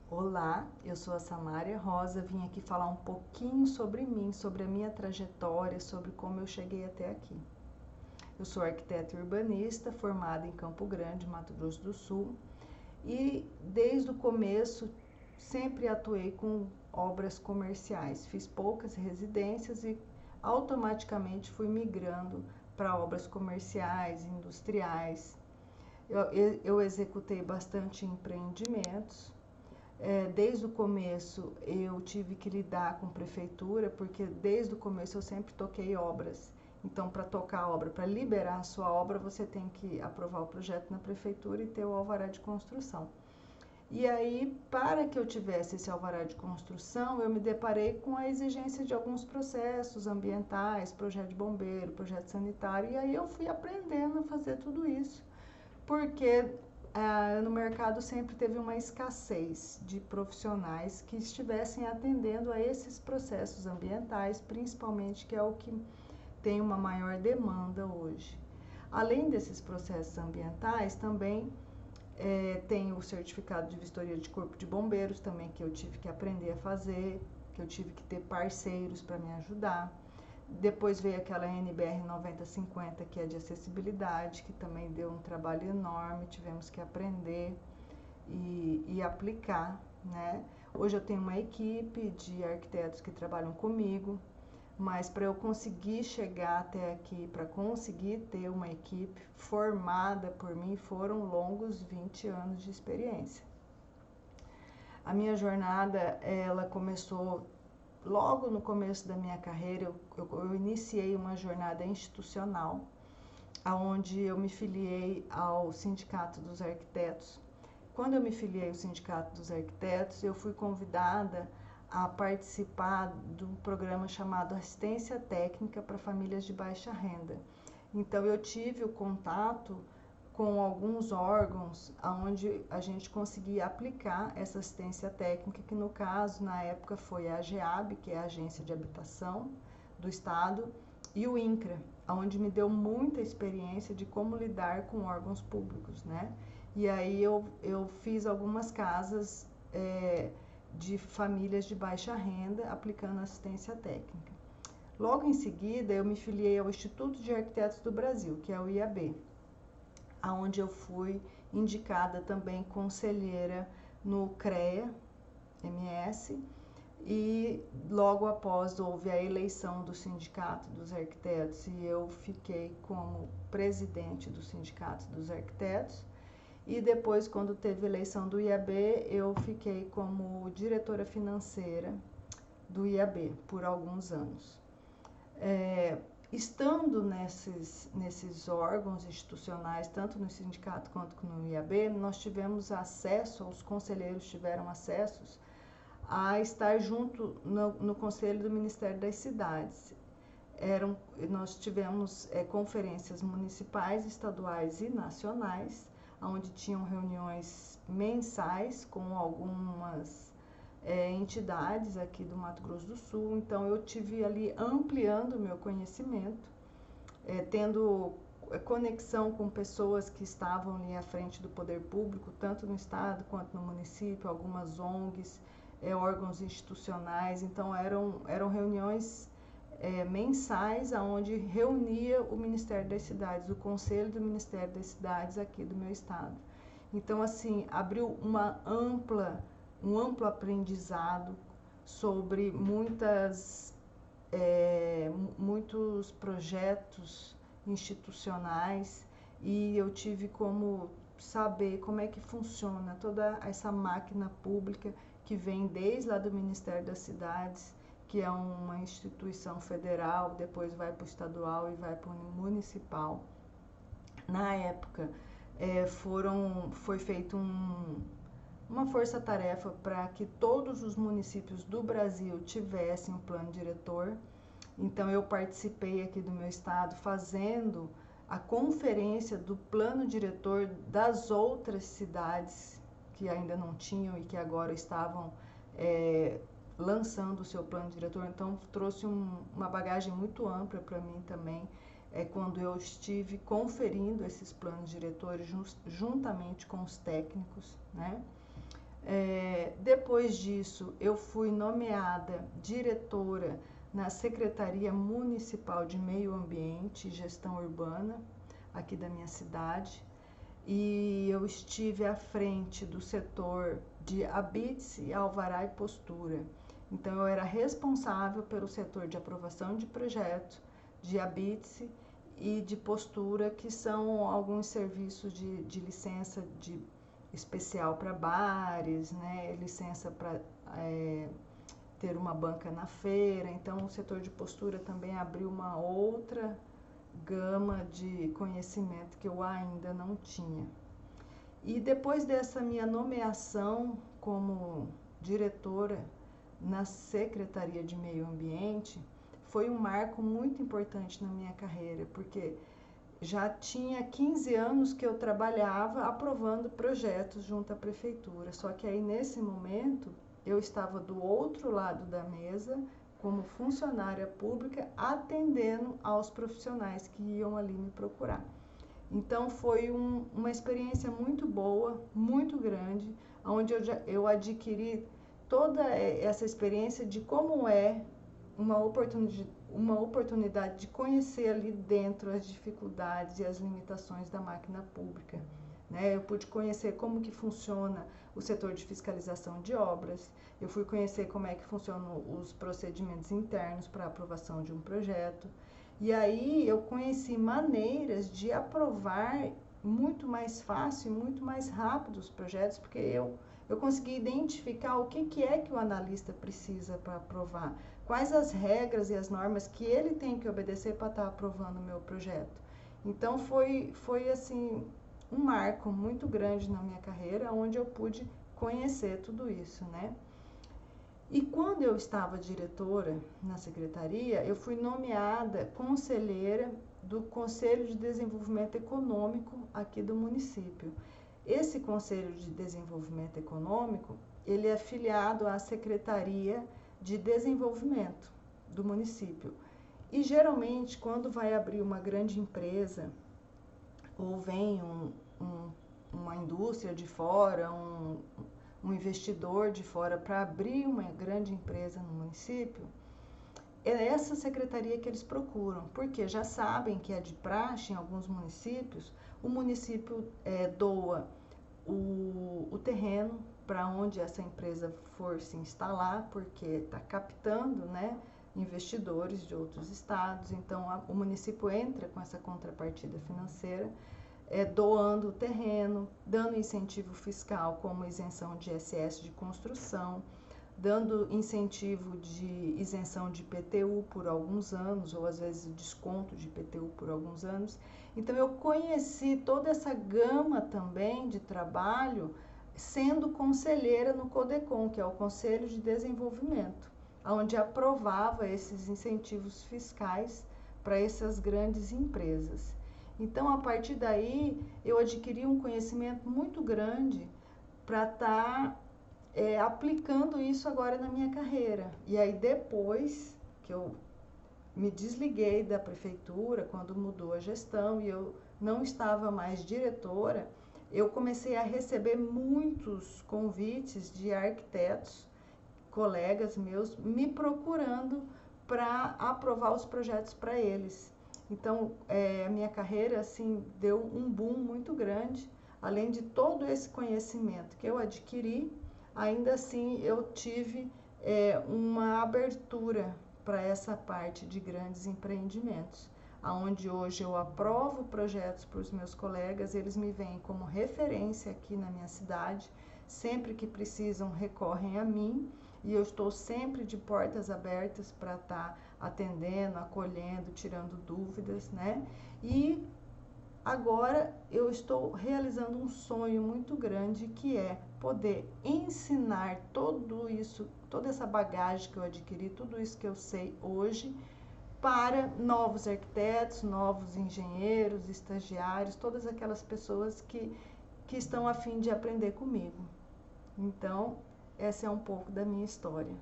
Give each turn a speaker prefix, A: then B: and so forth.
A: Olá, eu sou a Samária Rosa, vim aqui falar um pouquinho sobre mim, sobre a minha trajetória, sobre como eu cheguei até aqui. Eu sou arquiteta e urbanista, formada em Campo Grande, Mato Grosso do Sul, e desde o começo sempre atuei com obras comerciais. Fiz poucas residências e automaticamente fui migrando para obras comerciais, industriais. Eu executei bastante empreendimentos. Desde o começo eu tive que lidar com prefeitura, porque desde o começo eu sempre toquei obras. Então, para tocar a obra, para liberar a sua obra, você tem que aprovar o projeto na prefeitura e ter o alvará de construção. E aí, para que eu tivesse esse alvará de construção, eu me deparei com a exigência de alguns processos ambientais, projeto de bombeiro, projeto sanitário, e aí eu fui aprendendo a fazer tudo isso, porque no mercado sempre teve uma escassez de profissionais que estivessem atendendo a esses processos ambientais, principalmente, que é o que tem uma maior demanda hoje. Além desses processos ambientais, também tem o certificado de vistoria de corpo de bombeiros também, que eu tive que aprender a fazer, que eu tive que ter parceiros para me ajudar. Depois veio aquela NBR 9050, que é de acessibilidade, que também deu um trabalho enorme, tivemos que aprender e aplicar, né? Hoje eu tenho uma equipe de arquitetos que trabalham comigo, mas para eu conseguir chegar até aqui, para conseguir ter uma equipe formada por mim, foram longos 20 anos de experiência. A minha jornada, ela começou logo no começo da minha carreira. Eu iniciei uma jornada institucional, onde eu me filiei ao Sindicato dos Arquitetos. Quando eu me filiei ao Sindicato dos Arquitetos, eu fui convidada a participar de um programa chamado Assistência Técnica para Famílias de Baixa Renda. Então eu tive o contato com alguns órgãos onde a gente conseguia aplicar essa assistência técnica, que no caso, na época, foi a AGEAB, que é a Agência de Habitação do Estado, e o INCRA, onde me deu muita experiência de como lidar com órgãos públicos, né? E aí eu fiz algumas casas de famílias de baixa renda aplicando assistência técnica. Logo em seguida, eu me filiei ao Instituto de Arquitetos do Brasil, que é o IAB, onde eu fui indicada também conselheira no CREA-MS, e logo após houve a eleição do Sindicato dos Arquitetos e eu fiquei como presidente do Sindicato dos Arquitetos. E depois, quando teve a eleição do IAB, eu fiquei como diretora financeira do IAB por alguns anos. Estando nesses órgãos institucionais, tanto no sindicato quanto no IAB, nós tivemos acesso, os conselheiros tiveram acesso a estar junto no conselho do Ministério das Cidades. Nós tivemos conferências municipais, estaduais e nacionais, onde tinham reuniões mensais com algumas entidades aqui do Mato Grosso do Sul. Então eu tive ali ampliando o meu conhecimento, tendo conexão com pessoas que estavam ali à frente do poder público, tanto no estado quanto no município, algumas ONGs, órgãos institucionais. Então eram reuniões mensais, onde reunia o Ministério das Cidades, o Conselho do Ministério das Cidades aqui do meu estado. Então, assim, abriu um amplo aprendizado sobre muitos projetos institucionais, e eu tive como saber como é que funciona toda essa máquina pública que vem desde lá do Ministério das Cidades, que é uma instituição federal, depois vai para o estadual e vai para o municipal. Na época, foi feito uma força-tarefa para que todos os municípios do Brasil tivessem um plano diretor. Então eu participei aqui do meu estado fazendo a conferência do plano diretor das outras cidades que ainda não tinham e que agora estavam lançando o seu plano diretor. Então trouxe uma bagagem muito ampla para mim também, quando eu estive conferindo esses planos diretores juntamente com os técnicos, né? depois disso, eu fui nomeada diretora na Secretaria Municipal de Meio Ambiente e Gestão Urbana, aqui da minha cidade, e eu estive à frente do setor de habite, alvará e postura. Então, eu era responsável pelo setor de aprovação de projetos, de habite e de postura, que são alguns serviços de licença especial para bares, né? Licença para ter uma banca na feira. Então, o setor de postura também abriu uma outra gama de conhecimento que eu ainda não tinha. E depois dessa minha nomeação como diretora na Secretaria de Meio Ambiente, foi um marco muito importante na minha carreira, porque já tinha 15 anos que eu trabalhava aprovando projetos junto à prefeitura, só que aí nesse momento eu estava do outro lado da mesa, como funcionária pública, atendendo aos profissionais que iam ali me procurar. Então foi uma experiência muito boa, muito grande, onde eu adquiri toda essa experiência de como é uma oportunidade de conhecer ali dentro as dificuldades e as limitações da máquina pública, né? Eu pude conhecer como que funciona o setor de fiscalização de obras, eu fui conhecer como é que funcionam os procedimentos internos para aprovação de um projeto, e aí eu conheci maneiras de aprovar muito mais fácil e muito mais rápido os projetos, porque eu consegui identificar o que é que o analista precisa para aprovar, quais as regras e as normas que ele tem que obedecer para estar aprovando o meu projeto. Então foi assim um marco muito grande na minha carreira, onde eu pude conhecer tudo isso, né? E quando eu estava diretora na secretaria, eu fui nomeada conselheira do Conselho de Desenvolvimento Econômico aqui do município. Esse Conselho de Desenvolvimento Econômico, ele é filiado à Secretaria de Desenvolvimento do município. E geralmente, quando vai abrir uma grande empresa, ou vem uma indústria de fora, um investidor de fora para abrir uma grande empresa no município, é essa secretaria que eles procuram, porque já sabem que é de praxe em alguns municípios, o município doa o terreno para onde essa empresa for se instalar, porque está captando, né, investidores de outros estados. Então, o município entra com essa contrapartida financeira, doando o terreno, dando incentivo fiscal, como isenção de ISS de construção, dando incentivo de isenção de IPTU por alguns anos, ou às vezes desconto de IPTU por alguns anos. Então, eu conheci toda essa gama também de trabalho sendo conselheira no CODECON, que é o Conselho de Desenvolvimento, onde aprovava esses incentivos fiscais para essas grandes empresas. Então, a partir daí, eu adquiri um conhecimento muito grande para estar aplicando isso agora na minha carreira. E aí, depois que eu me desliguei da prefeitura, quando mudou a gestão e eu não estava mais diretora, eu comecei a receber muitos convites de arquitetos, colegas meus, me procurando para aprovar os projetos para eles. Então, a minha carreira, assim, deu um boom muito grande. Além de todo esse conhecimento que eu adquiri, ainda assim eu tive uma abertura para essa parte de grandes empreendimentos, onde hoje eu aprovo projetos para os meus colegas, eles me veem como referência aqui na minha cidade, sempre que precisam recorrem a mim, e eu estou sempre de portas abertas para estar atendendo, acolhendo, tirando dúvidas, né? E agora eu estou realizando um sonho muito grande, que é poder ensinar tudo isso, toda essa bagagem que eu adquiri, tudo isso que eu sei hoje, para novos arquitetos, novos engenheiros, estagiários, todas aquelas pessoas que estão a fim de aprender comigo. Então, essa é um pouco da minha história.